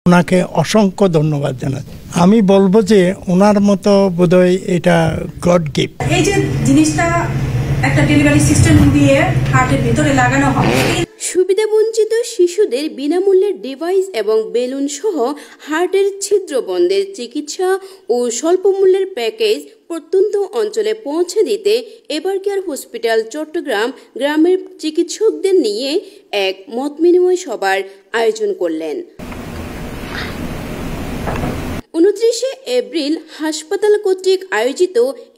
ওনাকে অসংখ্য ধন্যবাদ জানাই। আমি বলবো যে ওনার মতো বোধহয় এটা গড গিফট। এই যে জিনিসটা একটা ডেলিভারি সিস্টেম দিয়ে হার্টের ভিতরে লাগানো হয়। সুবিধাবঞ্চিত শিশুদের বিনামূল্যে ডিভাইস এবং বেলুন সহ হার্টের ছিদ্র বন্ধের চিকিৎসা ও স্বল্পমূল্যের প্যাকেজ প্রত্যন্ত অঞ্চলে পৌঁছে দিতে এভারকেয়ার হসপিটাল চট্টগ্রাম গ্রামের চিকিৎসকদের নিয়ে এক মত বিনিময় সভার আয়োজন করলেন। 29 এপ্রিল হাসপাতাল কর্তৃক আয়োজিত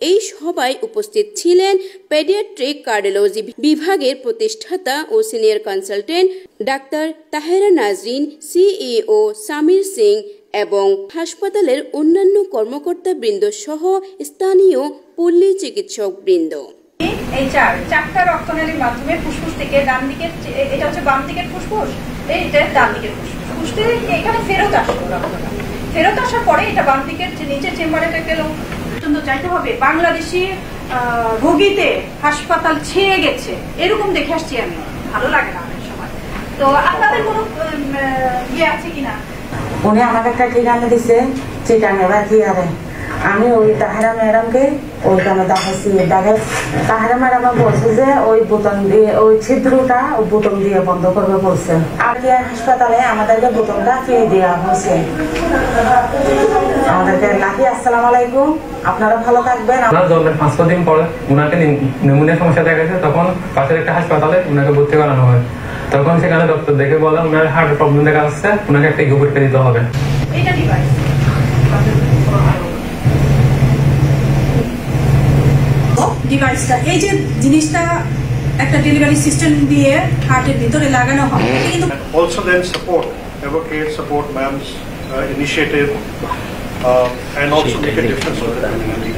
এই সভায় উপস্থিত ছিলেন পেডিয়াট্রিক কার্ডিওলজি বিভাগের প্রতিষ্ঠাতা ও senior consultant doctor Tahera Nazrin, CEO Samir Singh এবং হাসপাতালের অন্যান্য কর্মকর্তা বৃন্দ সহ স্থানীয় পল্লী চিকিৎসক বৃন্দ। এই চারটা রক্তনালীর মাধ্যমে ফুসফুস থেকে ডান দিকের, এটা হচ্ছে বাম দিকের ফুসফুস, এইটা ডান দিকের ফুসফুস, ফুসফুস এখানে ফেরত আসলো রক্তটা। ফেরত আসার পরে এটা বাম দিকের নিচের চেম্বারে পর্যন্ত যাইতে হবে। বাংলাদেশি রোগীতে হাসপাতাল ছেয়ে গেছে এরকম দেখে আসছি আমি, ভালো লাগে না অনেক সময়। তো আপনাদের কোনো ইয়ে আছে কিনা? উনি আমাকে একটা ঠিকানা দিছে চিটাঙ্গে বা থিয়ারে। আমি ওই তাহেরা ম্যাডামকে ওইখানে দেখাইছি। তাহেরা ম্যাডাম বলছে যে ওই বোতাম দিয়ে ওই ছিদ্রটা বোতাম দিয়ে বন্ধ করবে বলছে। আর হাসপাতালে আমাদেরকে বোতামটা ফ্রি দেওয়া হয়েছে আমাদেরকে। লাকি আসসালামু আলাইকুম, আপনারা ভালো থাকবেন। জন্মের 5 দিন পরে উনাকে নিউমোনিয়া সমস্যা দেখা গেছে, তখন পাশের একটা হাসপাতালে উনাকে ভর্তি করানো হয়। তখন সেখানে ডক্টর দেখে বলে উনার হার্টের প্রবলেম দেখা যাচ্ছে, উনাকে একটা ইগো পরীক্ষা দিতে হবে। এটা ডিভাইস ডিভাইসটা, এই যে জিনিসটা একটা ডেলিভারি সিস্টেম দিয়ে হার্টের ভিতরে লাগানো হয়। কিন্তু also then support Evercare, support ma'am's initiative and also make a difference in the community.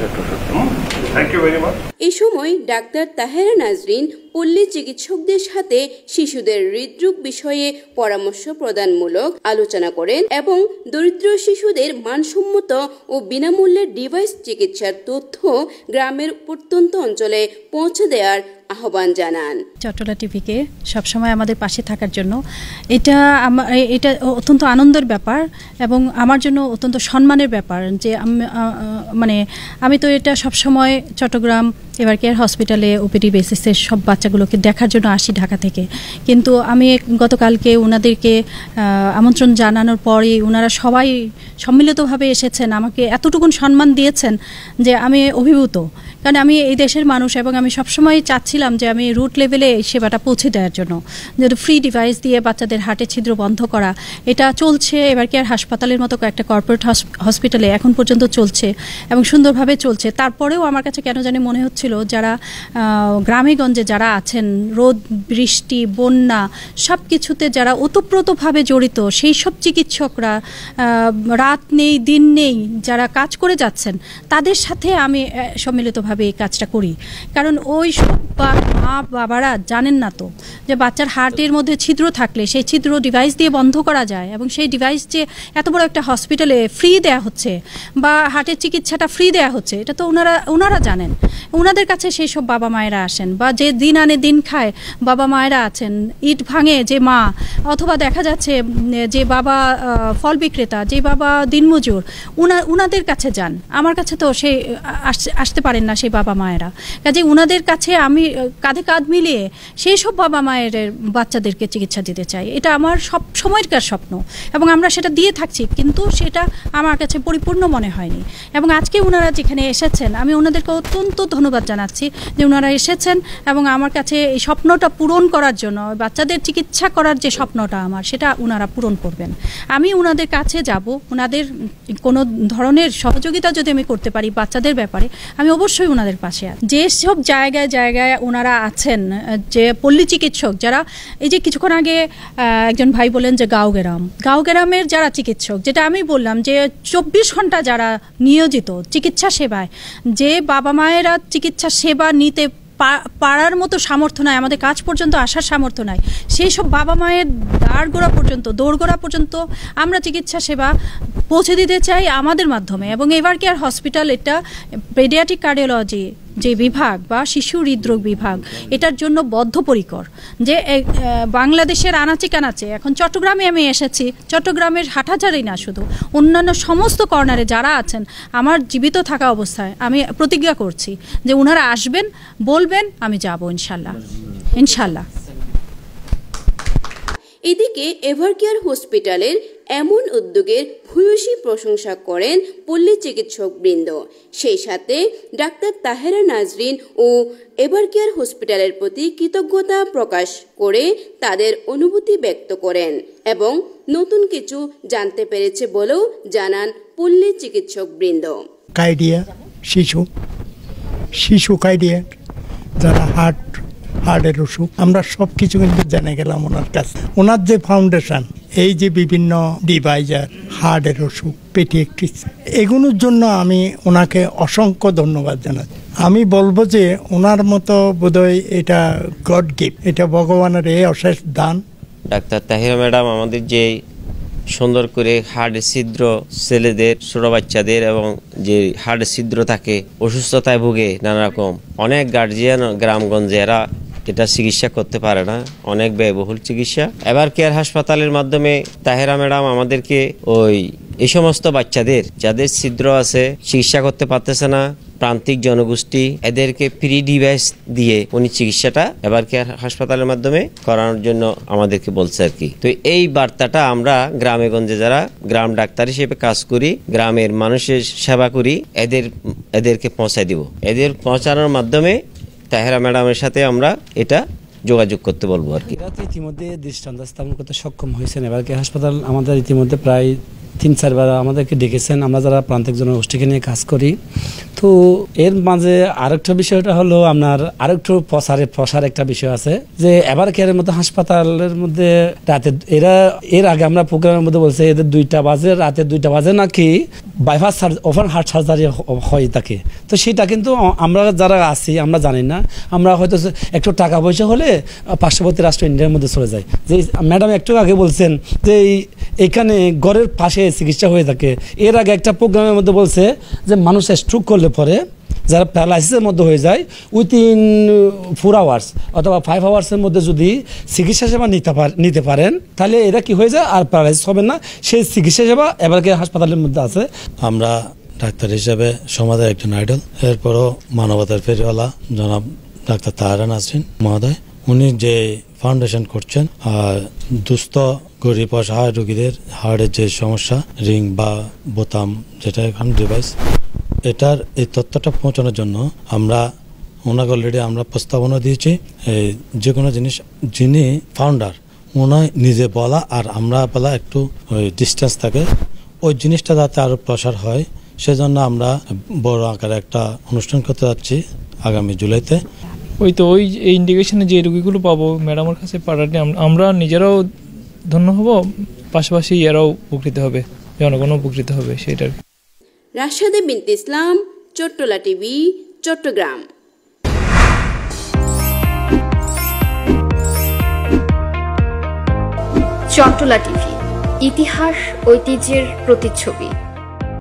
Thank you very much. এই সময় ডাক্তার তাহেরা নাজরিন পল্লী চিকিৎসকদের সাথে শিশুদের হৃদরোগ বিষয়ে পরামর্শ প্রদানমূলক আলোচনা করেন এবং দরিদ্র শিশুদের মানসম্মত ও বিনামূল্যে ডিভাইস চিকিৎসার তথ্য গ্রামের প্রত্যন্ত অঞ্চলে পৌঁছে দেওয়ার আহ্বান জানান। চট্টলা টিভিকে সবসময় আমাদের পাশে থাকার জন্য এটা অত্যন্ত আনন্দের ব্যাপার এবং আমার জন্য অত্যন্ত সম্মানের ব্যাপার যে আমি তো এটা সবসময় চট্টগ্রাম এভারকেয়ার হসপিটালে ওপিডি বেসিসে সব বাচ্চাগুলোকে দেখার জন্য আসি ঢাকা থেকে। কিন্তু আমি গতকালকে ওনাদেরকে আমন্ত্রণ জানানোর পরে ওনারা সবাই সম্মিলিতভাবে এসেছেন, আমাকে এতটুকুন সম্মান দিয়েছেন যে আমি অভিভূত। কারণ আমি এই দেশের মানুষ এবং আমি সবসময় চাচ্ছিলাম যে আমি রুট লেভেলে এই সেবাটা পৌঁছে দেওয়ার জন্য, যেহেতু ফ্রি ডিভাইস দিয়ে বাচ্চাদের হার্টের ছিদ্র বন্ধ করা এটা চলছে এভারকেয়ার হাসপাতালের মতো একটা কর্পোরেট হসপিটালে এখন পর্যন্ত চলছে এবং সুন্দরভাবে চলছে। তারপরেও আমার কাছে কেন জানি মনে হচ্ছিল যারা গ্রামেগঞ্জে যারা আছেন, রোদ বৃষ্টি বন্যা সব কিছুতে যারা ওতপ্রোতভাবে জড়িত সেই সব চিকিৎসকরা রাত নেই দিন নেই যারা কাজ করে যাচ্ছেন তাদের সাথে আমি সম্মিলিতভাবে এই কাজটা করি। কারণ ওই সব মা বাবারা জানেন না তো যে বাচ্চার হার্টের মধ্যে ছিদ্র থাকলে সেই ছিদ্র ডিভাইস দিয়ে বন্ধ করা যায় এবং সেই ডিভাইস যে এত বড় একটা হসপিটালে ফ্রি দেয়া হচ্ছে বা হার্টের চিকিৎসাটা ফ্রি দেয়া হচ্ছে এটা তো ওনারা জানেন। ওনাদের কাছে সেই সব বাবা মায়েরা আসেন বা যে দিন আনে দিন খায় বাবা মায়েরা আছেন, ইট ভাঙে যে মা, অথবা দেখা যাচ্ছে যে বাবা ফল বিক্রেতা, যে বাবা দিনমজুর, ওনাদের কাছে যান। আমার কাছে তো সেই আসতে পারেন না সেই বাবা মায়েরা, কাজে ওনাদের কাছে আমি কাঁধে কাঁধ মিলিয়ে সেই সব বাবা মায়ের বাচ্চাদেরকে চিকিৎসা দিতে চাই। এটা আমার সব সময়কার স্বপ্ন এবং আমরা সেটা দিয়ে থাকছি, কিন্তু সেটা আমার কাছে পরিপূর্ণ মনে হয়নি। এবং আজকে ওনারা যেখানে এসেছেন আমি ওনাদেরকে অত্যন্ত ধন্যবাদ জানাচ্ছি যে ওনারা এসেছেন এবং আমার কাছে এই স্বপ্নটা পূরণ করার জন্য, বাচ্চাদের চিকিৎসা করার যে স্বপ্নটা আমার সেটা ওনারা পূরণ করবেন। আমি ওনাদের কাছে যাব, ওনাদের কোনো ধরনের সহযোগিতা যদি আমি করতে পারি বাচ্চাদের ব্যাপারে আমি অবশ্যই ওনাদের পাশে আছি। যেসব জায়গায় জায়গায় ওনারা আছেন, যে পল্লী চিকিৎসক যারা, এই যে কিছুক্ষণ আগে একজন ভাই বলেন যে গাঁওগ্রামের যারা চিকিৎসক, যেটা আমি বললাম যে 24 ঘন্টা যারা নিয়োজিত চিকিৎসা সেবায়, যে বাবা মায়েরা চিকিৎসা সেবা নিতে পারার মতো সামর্থ্য নাই, আমাদের কাজ পর্যন্ত আসার সামর্থ্য নাই, সেই সব বাবা মায়ের দোরগোড়া পর্যন্ত আমরা চিকিৎসা সেবা পৌঁছে দিতে চাই আমাদের মাধ্যমে। এবং এভারকেয়ার হসপিটাল এটা পেডিয়াট্রিক কার্ডিওলজি যে বিভাগ বা শিশু হৃদরোগ বিভাগ এটার জন্য বদ্ধপরিকর। যে বাংলাদেশের আনাচে কানাচে, এখন চট্টগ্রামে আমি এসেছি, চট্টগ্রামের হাটহাজারই না শুধু অন্যান্য সমস্ত কর্নারে যারা আছেন, আমার জীবিত থাকা অবস্থায় আমি প্রতিজ্ঞা করছি যে ওনারা আসবেন, বলবেন, আমি যাব ইনশাল্লাহ ইনশাল্লাহ। এদিকে এভারকেয়ার হসপিটালের এমন উদ্যোগের ভূয়সী প্রশংসা করেন পল্লী চিকিৎসকবৃন্দ। সেই সাথে ডাক্তার তাহেরা নাজরিন ও এভারকেয়ার হসপিটালের প্রতি কৃতজ্ঞতা প্রকাশ করে তাদের অনুভূতি ব্যক্ত করেন এবং নতুন কিছু জানতে পেরেছে বলেও জানান পল্লী চিকিৎসকবৃন্দ। কাইডিয়া শিশু কাইডিয়া, যারা হার্টের অসুখ, আমরা সব কিছু কিন্তু জেনে গেলাম ওনার কাছে। ওনার যে ফাউন্ডেশন, এই যে বিভিন্ন ডিভাইজার, হার্টের অসুখ, পেডিয়াট্রিক, এগুলোর জন্য আমি ওনাকে অসংখ্য ধন্যবাদ জানাই। আমি বলবো যে ওনার মতো বোধহয় এটা গড গিফট, এটা ভগবানের এই অশেষ দান। ডাক্তার তাহিরা ম্যাডাম আমাদের যে সুন্দর করে হার্টের ছিদ্র, ছেলেদের, ছোট বাচ্চাদের এবং যে হার্টের ছিদ্র থাকে, অসুস্থতায় ভুগে নানা রকম, অনেক গার্জিয়ান গ্রামগঞ্জে এরা এটা চিকিৎসা করতে পারে না, অনেক ব্যয়বহুল চিকিৎসা। এভারকেয়ার হাসপাতালের মাধ্যমে তাহেরা ম্যাডাম আমাদেরকে এই সমস্ত বাচ্চাদের যাদের ছিদ্র আছে, চিকিৎসা করতে পারতেছে না, প্রান্তিক জনগোষ্ঠী, এদেরকে ফ্রি ডিভাইস দিয়ে উনি চিকিৎসাটা এভারকেয়ার হাসপাতালের মাধ্যমে করানোর জন্য আমাদেরকে বলছে আর কি। তো এই বার্তাটা আমরা গ্রামে গঞ্জে যারা গ্রাম ডাক্তার হিসেবে কাজ করি, গ্রামের মানুষের সেবা করি, এদেরকে পৌঁছায় দিব। এদের পৌঁছানোর মাধ্যমে তাহেরা ম্যাডামের সাথে আমরা এটা যোগাযোগ করতে বলবো আর কি। ইতিমধ্যে দৃষ্টান্ত স্থাপন করতে সক্ষম হয়েছেন। এভারকেয়ার হাসপাতাল আমাদের ইতিমধ্যে প্রায় 3-4 বার আমাদেরকে ডেকেছেন, আমরা যারা প্রান্তিক জনগোষ্ঠীকে নিয়ে কাজ করি। তো এর মাঝে আরেকটা বিষয়টা হলো আপনার আরেকটু প্রসার একটা বিষয় আছে যে এভারকেয়ারের মতো হাসপাতালের মধ্যে রাতে এর আগে আমরা প্রোগ্রামের মধ্যে বলছে এদের রাতে 2টা বাজে নাকি বাইপাস ওপেন হার্ট সার্জারি হয় থাকে। তো সেটা কিন্তু আমরা যারা আছি আমরা জানি না, আমরা হয়তো একটু টাকা পয়সা হলে পার্শ্ববর্তী রাষ্ট্র ইন্ডিয়ার মধ্যে চলে যায়। যে ম্যাডাম একটু আগে বলছেন যে এখানে ঘরের পাশে চিকিৎসা হয়ে থাকে। এর আগে একটা প্রোগ্রামের মধ্যে বলছে যে মানুষ স্ট্রোক করলে পরে যারা প্যারালাইসিসের মধ্যে হয়ে যায়, উইথিন 4 আওয়ার্স অথবা 5 আওয়ার্সের মধ্যে যদি চিকিৎসা সেবা নিতে পারেন, তাহলে এরা কি হয়ে যায়, আর প্যারালাইসিস হবে না। সেই চিকিৎসা সেবা এভারকেয়ার হাসপাতালের মধ্যে আছে। আমরা ডাক্তার হিসেবে সমাজের একজন আইডল, এরপরও মানবতার ফেরিওয়ালা জনাব ডাক্তার তাহেরা নাজরিন মহোদয়, উনি যে ফাউন্ডেশন করছেন আর দুস্থ গরিব অসহায় রোগীদের হার্টের যে সমস্যা, রিং বা বোতাম যেটা এখন ডিভাইস, এটার এই তথ্যটা পৌঁছানোর জন্য আমরা ওনাকে অলরেডি আমরা প্রস্তাবনা দিয়েছি। যে কোনো জিনিস যিনি ফাউন্ডার ওনায় নিজে বলা আর আমরা বলা একটু ডিস্টেন্স থাকে, ওই জিনিসটা যাতে আরও প্রসার হয় সেজন্য আমরা বড় আকারে একটা অনুষ্ঠান করতে যাচ্ছি আগামী জুলাইতে। ওই ইন্ডিকেশনে যে রোগীগুলো পাবো ম্যাডামের কাছে পাঠাতে আমরা নিজেরাও ধন্য হব, পাশাপাশি এরাও উপকৃত হবে, জনগণও উপকৃত হবে সেটার। রাশেদা বিনতে ইসলাম, চট্টলা টিভি, চট্টগ্রাম। চট্টলা টিভি, ইতিহাস ঐতিহ্যের প্রতিচ্ছবি।